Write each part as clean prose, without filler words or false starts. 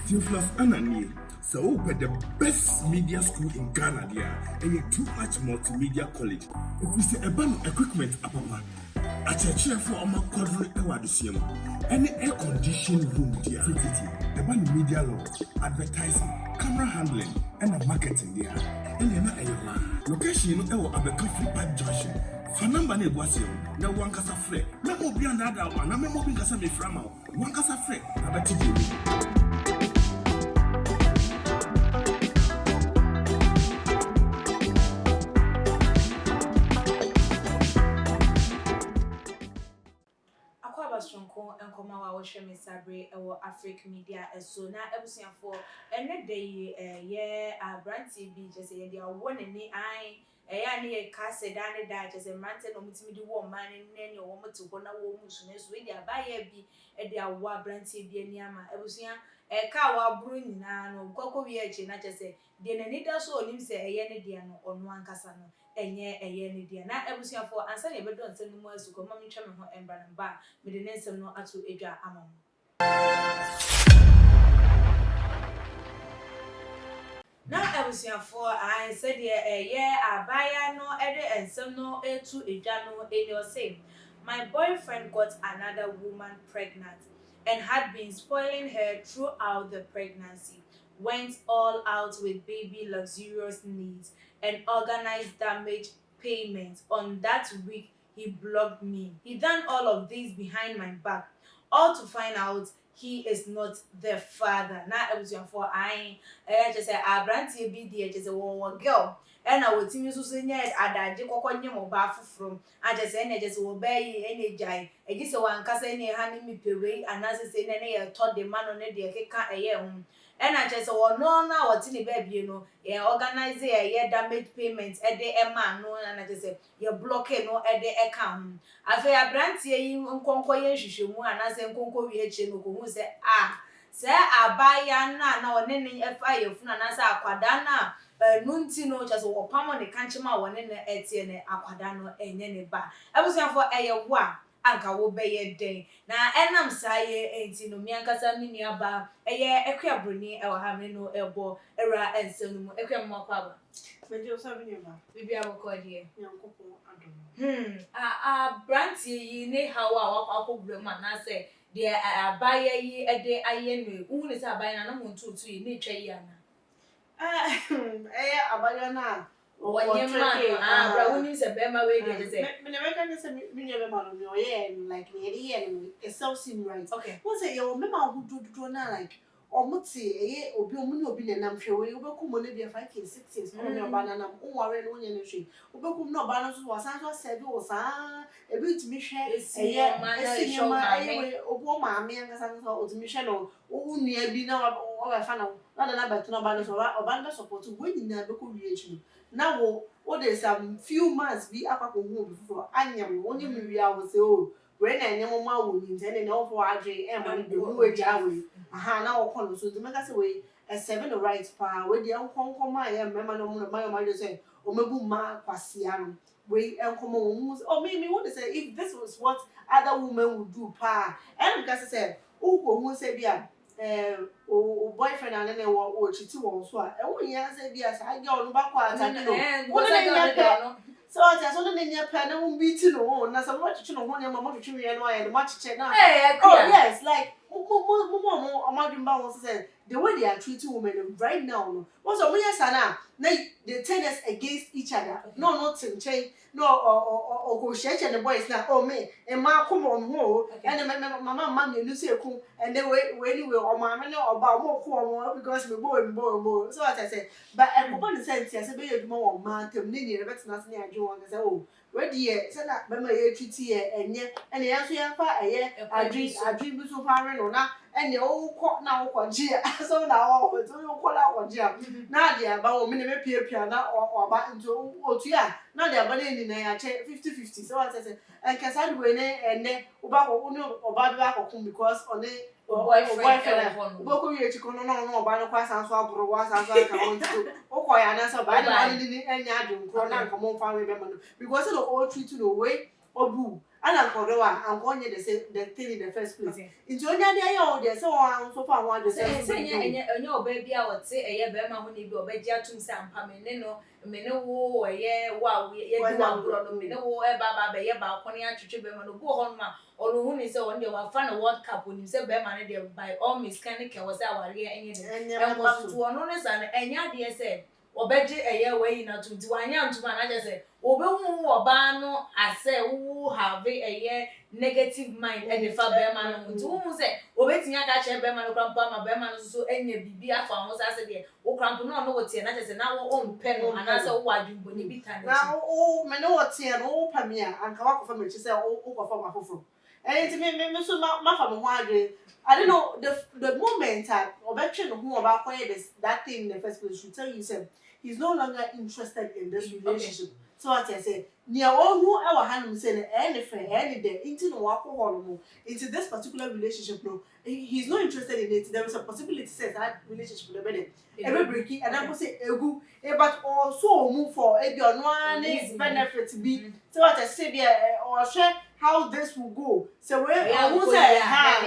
Theophilus Anani, so the best media school in Ghana there, and a too much multimedia college. If we say about equipment, apapa, a church for our quadruple ewadisium, any air conditioned room there, about media law, advertising, camera handling, and marketing there, and then a location our Abeka Flipper Junction. Fanamba ne boasio na wankasa frɛ na obi andada wa na memo bi kasa me frama wankasa frɛ abati bi Akwaba Stronko enkoma wa wohwe me sabre ewo Africa Media eso na ebusuafo enne dey ye abranti bi je se ye dia wonani ai eya ne ye kase dane da je se mrante no mutimi di wo man ne ne wo mutu ho na wo musu ne so e dia ba ye bi e dia wo abranti bi ani ama ebusua ka wa buru nyina no kokko wi echi na je se de nani da so onim se eye ne dia no onu ankasa no enye eye ne dia na ebusuafo ansa ne bedo nsem no mu asuko ma me twa me ho embra na ba me de nsem no ato edwa amam na ebusuafo I said ye abaya no ede ensem no etu edwa no enyo say my boyfriend got another woman pregnant and had been spoiling her throughout the pregnancy, went all out with baby luxurious needs and organized damage payments. On that week, he blocked me. He done all of this behind my back, all to find out he is not the father. Now, it was your for I just say, I branty be dear, just a girl. And I would see so yet adaje kokonye mo ba from I just say just obey any jai e just one kasa any honey me pewe and as say na told the man on the keka eye hum and I just no na what ni baby organize a damage payments e de e man no and I just say you block no e de account afa ya brantie yi nkonko ye hwehwemu and as nkonko wi eche no ko hu say say abaya na one ne efa ye funa na say akwada na nunti no just wo pamo ne kanchema wone ne etie ne akwada no enye ne ba ebusuafo eye wo a anka wo beye den na enam saye enti no miankasa mini aba eye ekwa broni e wa ha me no ebo era ensem mu ekwa mo kwaba meje o sabi ne ba bibi aboko die nyankopon adom branti yi ne hawa wa akobro ma na say de abaya yi ede aye no hu ne say abaya na mo ntutu yi ne twa yi ana abaya na wonye man bra woni se be ma we dey say me never can say me never man no like me here it self seem right okay what say you me ma hu do na like omuti obi omuni obi na nam hwe we obekum mo na bia 5 years 6 years no me oba na nam unware no nya na hwe obekum na oba na so wasan so serve wo sa ebi timi hwe esiyema we obo ma ame ngasa so otimi hwe no unua bi na o fa na na beto na oba na so oba na support we nyina be ko wie echi na wo there some few months bi akako hu obi fufuro anyam wonye mi wi awo se o we na enyem ma wo ni ntene na ofo adwe e ma ni be hu eja we aha na wo kono so dimeka se we a 7 the right pa we de enkonko ma ya mema no mo ma yo say o mebu ma kwasia no we enkomo wo o me want to say if this was what other women would do pa and because say o ko hu se bia o boyfriend and then wo chiti won so a e wo nya se bia sa girl no ba kwa ata no wo na nya pe so I so na nya pe na wo bi ti no na so mo chichi no ho nya mo chichi wi no ya mo chichi na oh yes like mo amadumba won say the way they are treating women right now no what's so yes na they turn us against each other no not change no or go share the boys na oh me e ma come on ho and mama me no say ku and then we anyway o ma me no oba mo ku o because me bo so what I say but e go bon sense say be you mo o ma tem ni ni rebet na se ni adwo won say oh we dey say na be ma ye treat ye enye and ya so ya fa eye adwi bi so fa re no na and the old court now quagia so now o to you call out quagia na dia ba o me ne pia na o ba into otu ya na dia ba ni na ya che 50-50 so what I say and kasa we ne ene oba ko unu oba bi akokun because on boyfriend boko wi echi kono no oba no kwa san so aburo wa san so aka won to o ko ya na so ba ni enya adun kro na nka mo fa we be mo because the all treat no way obu ana kodo wa ankonye the thing in the first place into onya dey ayo dey say one so far one dey say enya oba bia wote eye be ma ho ne bi obaji atum say ampa me ne wo eye wa ye di wa bro no me ne wo e ba be ye ba ko ne atwetwe be ma no bo ho no ma olu hu ni say on dey wa fa na world cup oni say be ma ne dey by all means can ke was aware enye ne enko to ono ne sa enya dey say obeje eye we na tumti wanya ntuma na je say obehu oba no ase wo have eye negative mind and the fa be ma no nti wo say obetinya ka che be ma no krampa ma be ma no so enya bibi afa ho sa se de wo krampo no no wotie na je say na wo ompe no ana se wo adwumbo ni bitane na o me no wotie no wo pame a anka wa kofa me chi say wo kofa ma foforo enti me so ma fa me ho adwe I don't know the moment obetwe no ho oba koye that thing in the first place should tell you say he's no longer interested in this relationship. So what I say, near all who ever hand say any friend, any day, into no walk into this particular relationship, no, he's not interested in it. There is a possibility that relationship will be every breaking, and I will say, but also move for a no benefit to be. So what I say there, or share how this will go. So where I won't say,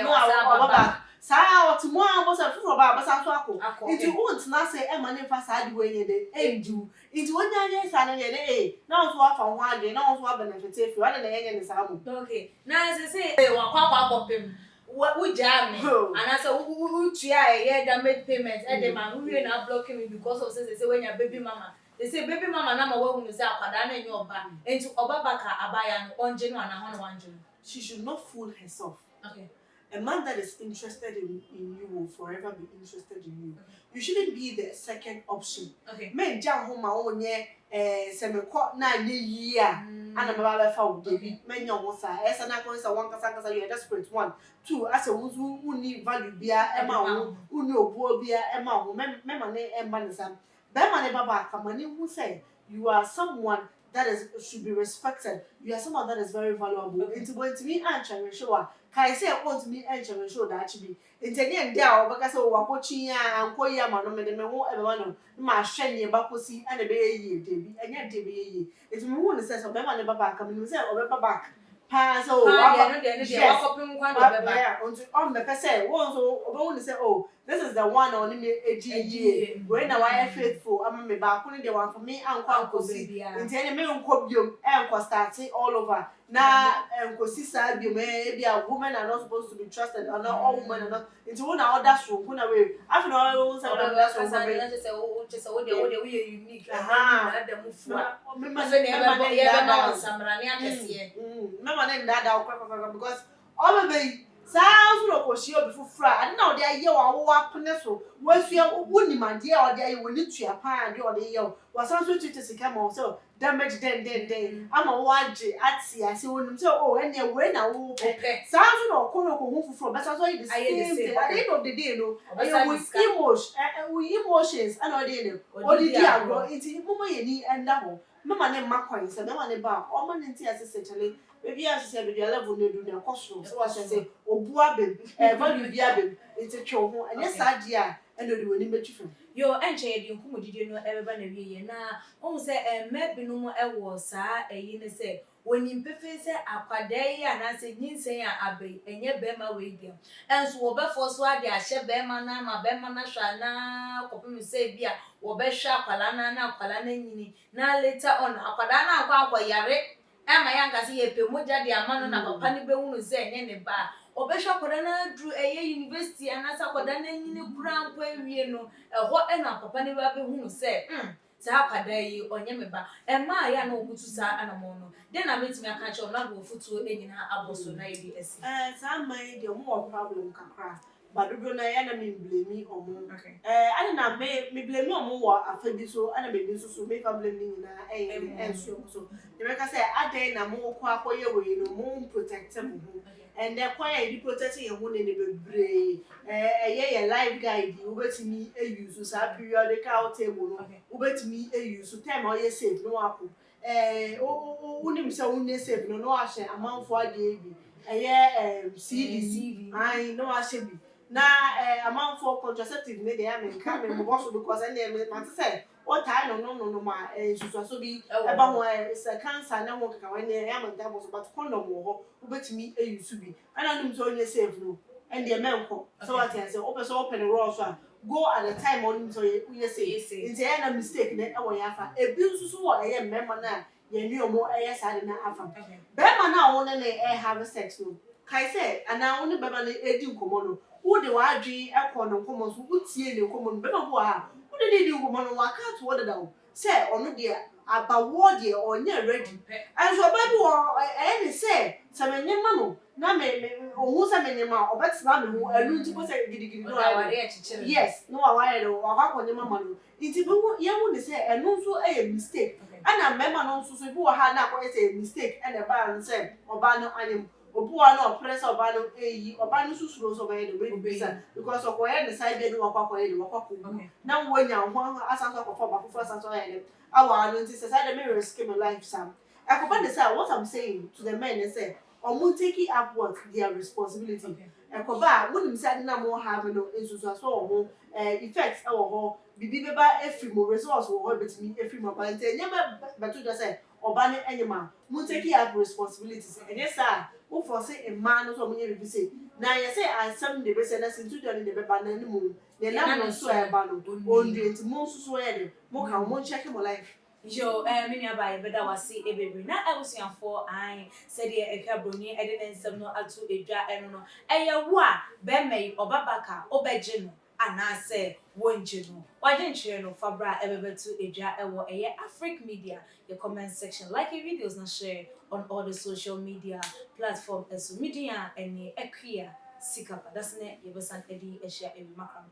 no, back. Saa otumo abo se fufuro ba abasa so akọ nti wont na say e ma ne fa saa de we ne de endu nti wonya nye saa ne de na so afa ho age na so benefit efi wa na yenye ne saa mu okay na say wa kwa kopem wo jam me and say wo tua e da make payment e de man we na blocking me because of say when your baby mama they say baby mama na ma wa hu say akwada na enye oba nti oba baka abaya no onje no ana ho no wanje she should not fool herself. Okay. A man that is interested in you will forever be interested in you. You shouldn't be the second option. Okay. Men jam home my own se me ko na ye year ana me ba fa wo debi men yo wo sa esa na ko sa one kasa you are desperate one two as a who need value bia e ma wo uni obuo bia e ma wo me ma ne e ma ne sam be ma ne baba ka mani who say you are someone that should be respected. You are someone that is very valuable. Into going to me and cherish you. Kai say I want me and cherish you that should be. Into the end there because of what watching ya and ko ya ma no me de me ho e ma no ma hwe ne ba kosi and be ye debi anya debi ye. It me who say so be ma ne baba ka me say obe back. Pa so on the say one so obe say oh this is the one on me AGA when I am faithful am me ba ko ne de one for me anko ankosi nti me nko biom enko start all over na enkosi sa biom e bia women are not supposed to be trusted and not all women are not nti who na other so who na we after all say that so say we unique na dem fu me ma say na samrani akese mama na ndada because all be saa so ko shi obi fufura ade na ode aye wo apne so wasua wonimade a ode aye woni tua pa ade ode ye wo san so tutu sika ma so damage den ama wo age ati ase wonim so oh ene we na wo saa so no ko hu fufura but so yi the same at the end of the day no with emotions and ode ne ode di agro iti mo ye ni enda ho mama ne makwan se mama ne ba o ma ne nti asese chale baby as say baby level no do na koso so what say obu abem value bi abem enti twe ho anya saade a eno de woni betwifo yo enche ye di nkumu didi no ebeba na wiye na o se mebinu mo ewo saa eyi ne se woni mpefe se akwadai ya na se nyinsen ya abai enye bema we dia enso wo be force ade ahye bema na ma bema na hwa na kopem se bia wo be hwa akwala na akwala na nyini na later on akwada na akwa yare ema yanga se ye pe moja de amano na papa ni be hunu se enye ne ba obehwa akwada na dru university anasa akwada na nyini kura mpo ewie no eho ena papa ni ba be hunu se sa akwada yi onye me ba ema ya na obutu sa anamo no de na metimi aka che ona go futu enyina aboso na EDS sa mai de mo problem kakra badodo na ya na me blame omo okay ana na me blame omo wo afabi so ana me bi so me problem ni na enso so de be ka say ade na mo kwa akoye we no mo protect mo and the choir be protecting your wound in the bebre ye life guide you betimi use so periodical table no betimi use so time or ye safe no apo unim say unne safe no ahye amanfo ade bi CD I no ahye bi na amount for contraceptive ne dey am nka me mo so because and me say what time no ma so bi eba ho is a cancer na ho kaka when am nta bo so but condom wo ho obetimi use bi ana num so onye safe no and the menko so what I say open raw so go at the time on so you say it's a mistake na e wo yafa ebi nsusu wo eye mmema na ye ni omo eye sade na afa be ma na wo ne have sex no kai say ana wo ne be ma na edi nkomo no wo de wa adwi ekọ no nkomo so utie ne nkomo no be ma bo ha wo de di nkomo no wa ka to wo de da wo say ono de abawo de onye ready and so ba bi wo ne say samenyema no na me ohu samenyema obetna me ho anu nti ko say gidigidi no yes no wa wire no wa kwa nyema ma no nti bi wo ye wo ne say enu so e mistake ana mema no so bi wo ha na kwa say mistake and ba no say oba no anyem obuwa no press oba no oba no susuro so ba ye de we bisa because okoye ne side be no wakwa ye de wakwa ko na wo nya ho asanso akofo ba fofo asanso ye de awa no nti say side me risk my life sam akoba de say what I'm saying to the men is say omo taking up what their responsibility akoba wonim say na mo have no ensusu so ho effects e wo ho bibi beba efri mo resource wo ho betimi efri mo ba nti nyema beto just say oba ne enyema mo taking up responsibilities enye sa wo force a man no so mo nye bibi say na ye say ansem de be say na sintu de ne be ba na ni mo ne na no so e ba no onde nti mo susu ye de mo ka mo check mo life yo me nya ba ye beda wase ebebere na abusuafo an said ye ekwa broni e de nsem no atu edwa eno no eye wo a be mai obabaka obeje no anase wonje no waje nchire no fabra ebebetu edwa ewo eye Africa Media your comment section like your videos na share on all the social media platform as media and ekria sikapa that's ne yebesan edi ehia ebi makram